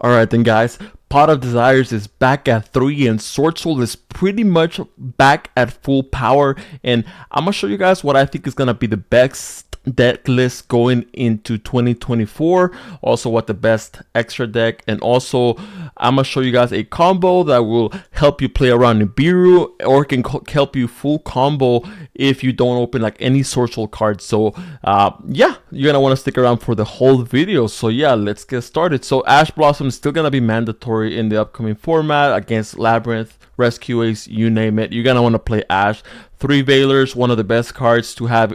Alright then guys, Pot of Desires is back at 3 and Swordsoul is pretty much back at full power, and I'm gonna show you guys what I think is gonna be the best deck list going into 2024, also what the best extra deck, and also I'm gonna show you guys a combo that will help you play around Nibiru or can help you full combo if you don't open like any Swordsoul cards. So yeah, you're gonna want to stick around for the whole video. So yeah, let's get started. So Ash Blossom is still gonna be mandatory in the upcoming format against Labyrinth, Rescue Ace, you name it. You're gonna want to play Ash. 3 Veilers, one of the best cards to have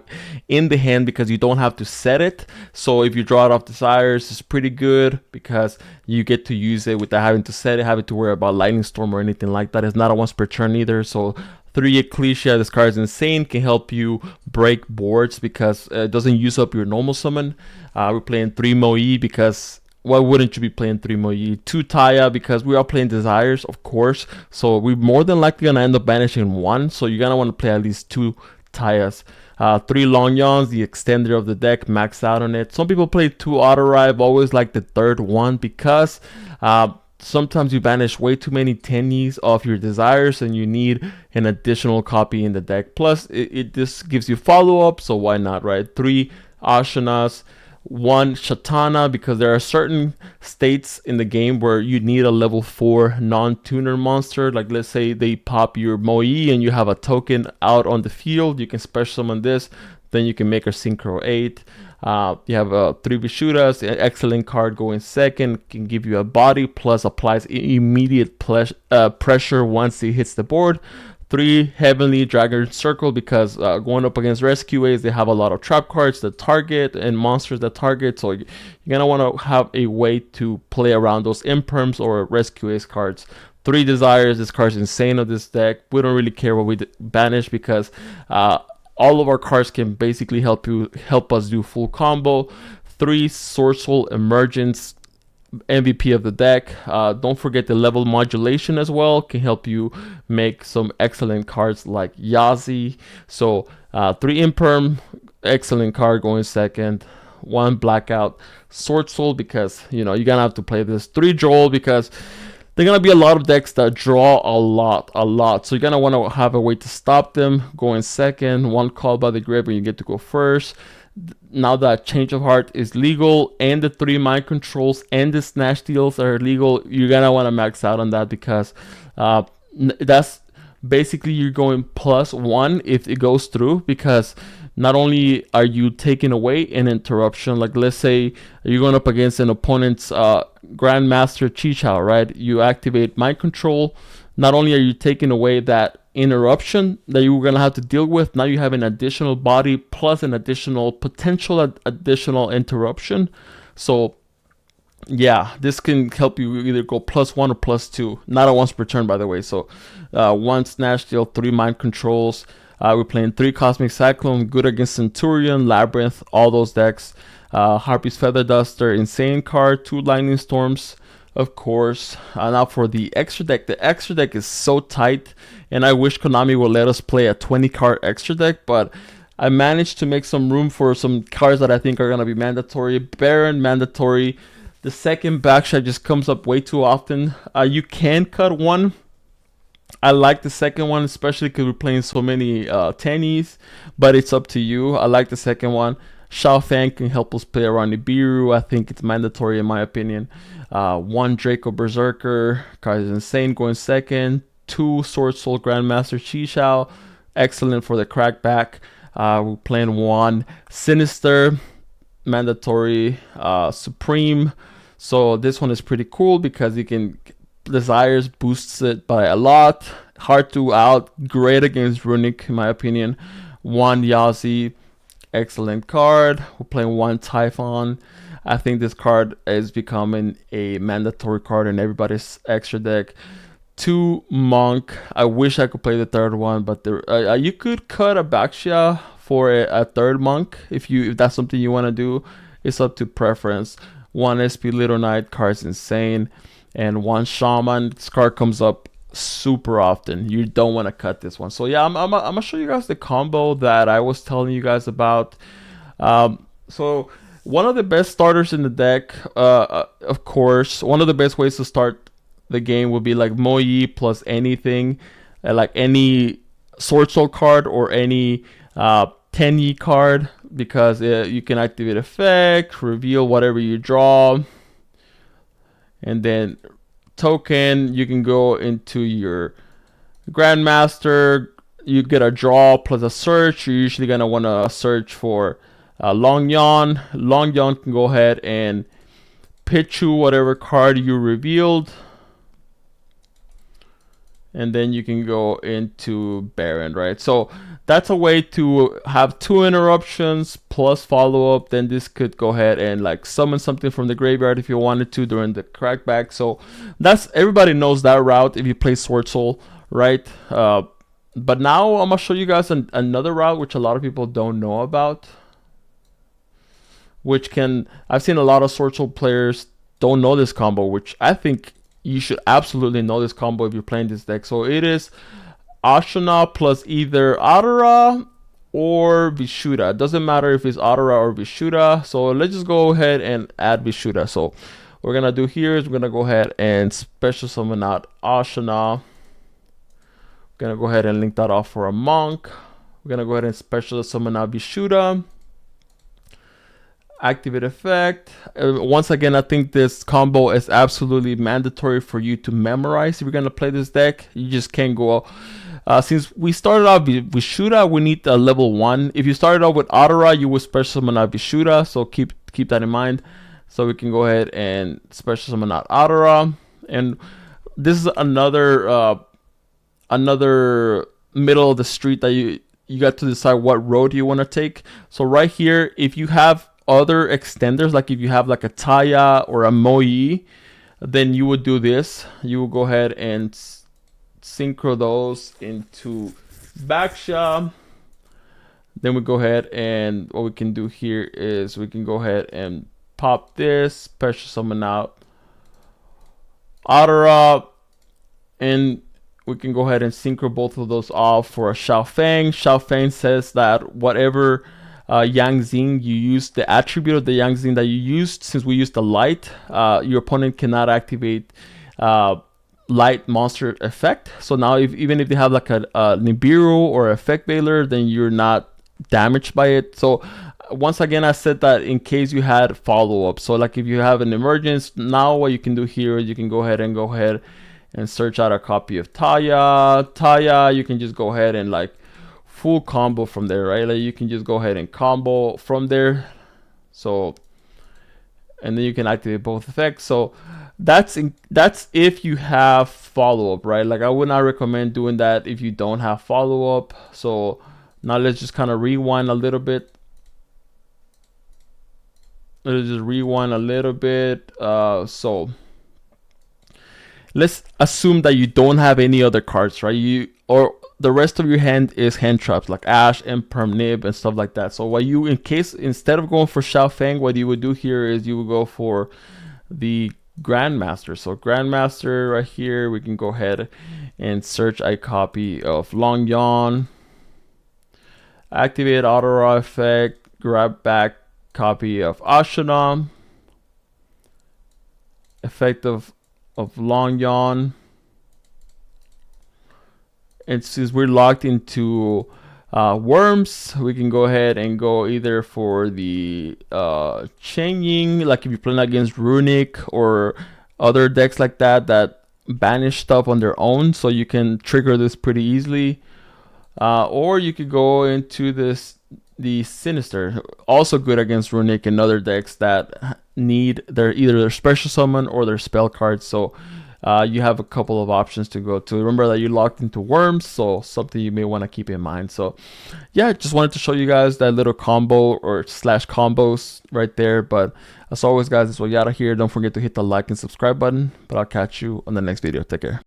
in the hand because you don't have to set it. So if you draw it off Desires, it's pretty good because you get to use it without having to set it, having to worry about Lightning Storm or anything like that. It's not a once per turn either. So 3 Ecclesia, this card is insane, can help you break boards because it doesn't use up your normal summon. We're playing 3 Moe because why wouldn't you be playing 3 Moe? 2 Taya because we are playing Desires, of course. So we're more than likely gonna end up banishing 1. So you're gonna want to play at least 2 Tayas. 3 Long Yawns, the extender of the deck, max out on it. Some people play 2 Auto-Rive, always like the third one because sometimes you banish way too many tennies off your Desires and you need an additional copy in the deck. Plus, it just gives you follow-up, so why not, right? 3 Ashanas, 1 Shatana, because there are certain states in the game where you need a level 4 non-tuner monster. Like let's say they pop your Moe and you have a token out on the field, you can special summon this, then you can make a Synchro 8. You have 3 Vishudas, an excellent card going second, can give you a body plus applies immediate pressure once it hits the board. 3 Heavenly Dragon Circle because going up against Rescue Ace, they have a lot of trap cards that target and monsters that target. So you're going to want to have a way to play around those Imperms or Rescue Ace cards. 3 Desires, this card's insane on this deck. We don't really care what we banish because all of our cards can basically help us do full combo. 3 Swordsoul Emergence, MVP of the deck. Don't forget the level modulation as well, can help you make some excellent cards like Yazi. So 3 Imperm, excellent card going second. 1 Blackout Swordsoul because you're gonna have to play this. 3 Joel because there are gonna be a lot of decks that draw a lot. So you're gonna want to have a way to stop them going second. 1 Call by the Grave when you get to go first. Now that Change of Heart is legal and the 3 Mind Controls and the Snatch Deals are legal, you're gonna want to max out on that because that's basically you're going +1 if it goes through, because not only are you taking away an interruption, like let's say you're going up against an opponent's Grandmaster Chichao, right? You activate Mind Control. Not only are you taking away that interruption that you were going to have to deal with, now you have an additional body plus an additional potential additional interruption. So yeah, this can help you either go +1 or +2, not a once per turn, by the way. So 1 Snatch Deal, 3 Mind Controls. We're playing 3 Cosmic Cyclone, good against Centurion, Labyrinth, all those decks. Harpy's Feather Duster, insane card. 2 Lightning Storms, of course. Now for the extra deck. The extra deck is so tight, and I wish Konami would let us play a 20 card extra deck, but I managed to make some room for some cards that I think are going to be mandatory. Baron, mandatory. The second backshot just comes up way too often. You can cut 1. I like the second one, especially because we're playing so many tennies, but it's up to you. I like the second one. Shao Fang can help us play around Nibiru. I think it's mandatory in my opinion. 1 Draco Berserker, card is insane going second. 2 Swordsoul Grandmaster Chichao, excellent for the crackback. We're playing 1 Sinister, mandatory. Supreme. So this one is pretty cool because you can Desires boosts it by a lot. Hard to out, great against Runic in my opinion. 1 Yazi, excellent card. We're playing 1 Typhon. I think this card is becoming a mandatory card in everybody's extra deck. 2 Monk. I wish I could play the third one, but you could cut a Baxia for a third Monk if that's something you want to do. It's up to preference. 1 SP Little Knight, card's insane. And 1 Shaman. This card comes up super often. You don't want to cut this one. So yeah, I'm gonna show you guys the combo that I was telling you guys about. So One of the best starters in the deck, of course, one of the best ways to start the game would be like Moi plus anything, like any Swordsoul card or any 10 card, because you can activate effect, reveal whatever you draw, and then token, you can go into your Grandmaster, you get a draw plus a search. You're usually going to want to search for Long Yawn. Long Yawn can go ahead and pitch you whatever card you revealed. And then you can go into Baron, right? So that's a way to have 2 interruptions plus follow-up. Then this could go ahead and like summon something from the graveyard if you wanted to during the crackback. So that's, everybody knows that route if you play Swordsoul, right? But now I'm gonna show you guys another route which a lot of people don't know about, which can, I've seen a lot of Swordsoul players don't know this combo, which I think you should absolutely know this combo if you're playing this deck. So it is Ashana plus either Adara or Vishuddha. It doesn't matter if it's Adara or Vishuddha. So let's just go ahead and add Vishuddha. So what we're gonna do here is we're gonna go ahead and special summon out Ashana. We're gonna go ahead and link that off for a monk. We're gonna go ahead and special summon out Vishuddha. Activate effect. Once again, I think this combo is absolutely mandatory for you to memorize if you're gonna play this deck. You just can't go. Since we started off with Vishuddha, we need a level 1. If you started off with Adara, you would special summon out Vishuddha, so keep that in mind. So we can go ahead and special summon out Adara, and this is another middle of the street that you got to decide what road you want to take. So right here, if you have other extenders, like if you have like a Taya or a Moi, then you would do this. You will go ahead and synchro those into Baksha. Then we go ahead and what we can do here is we can go ahead and pop this, special summon out Adara, and we can go ahead and synchro both of those off for a Xiao Feng. Xiao Feng says that whatever Yang Xing you use, the attribute of the Yang Xing that you used, since we used the light, your opponent cannot activate light monster effect. So now even if they have like a Nibiru or effect veiler, then you're not damaged by it. So once again, I said that in case you had follow-up. So like if you have an emergence, now what you can do here is you can go ahead and search out a copy of Taya. You can just go ahead and like full combo from there, right? Like you can just go ahead and combo from there. So, and then you can activate both effects. So that's if you have follow-up, right? Like I would not recommend doing that if you don't have follow-up. So now let's just kind of rewind a little bit. Let's just rewind a little bit. So let's assume that you don't have any other cards, right? Or the rest of your hand is hand traps like Ash, Imperm, Nib, and stuff like that. So what you, instead of going for Xiao Feng, what you would do here is you would go for the Grandmaster. So Grandmaster right here, we can go ahead and search a copy of Long Yawn, activate Auto effect, grab back copy of Ashana, effect of Long Yawn. And since we're locked into worms, we can go ahead and go either for the Cheng Ying, like if you're playing against Runic or other decks like that banish stuff on their own, so you can trigger this pretty easily. Or you could go into the Sinister, also good against Runic and other decks that need either their special summon or their spell cards. So you have a couple of options to go to. Remember that you're locked into worms, so something you may want to keep in mind. So yeah, just wanted to show you guys that little combo or slash combos right there. But as always, guys, it's Wayata here. Don't forget to hit the like and subscribe button. But I'll catch you on the next video. Take care.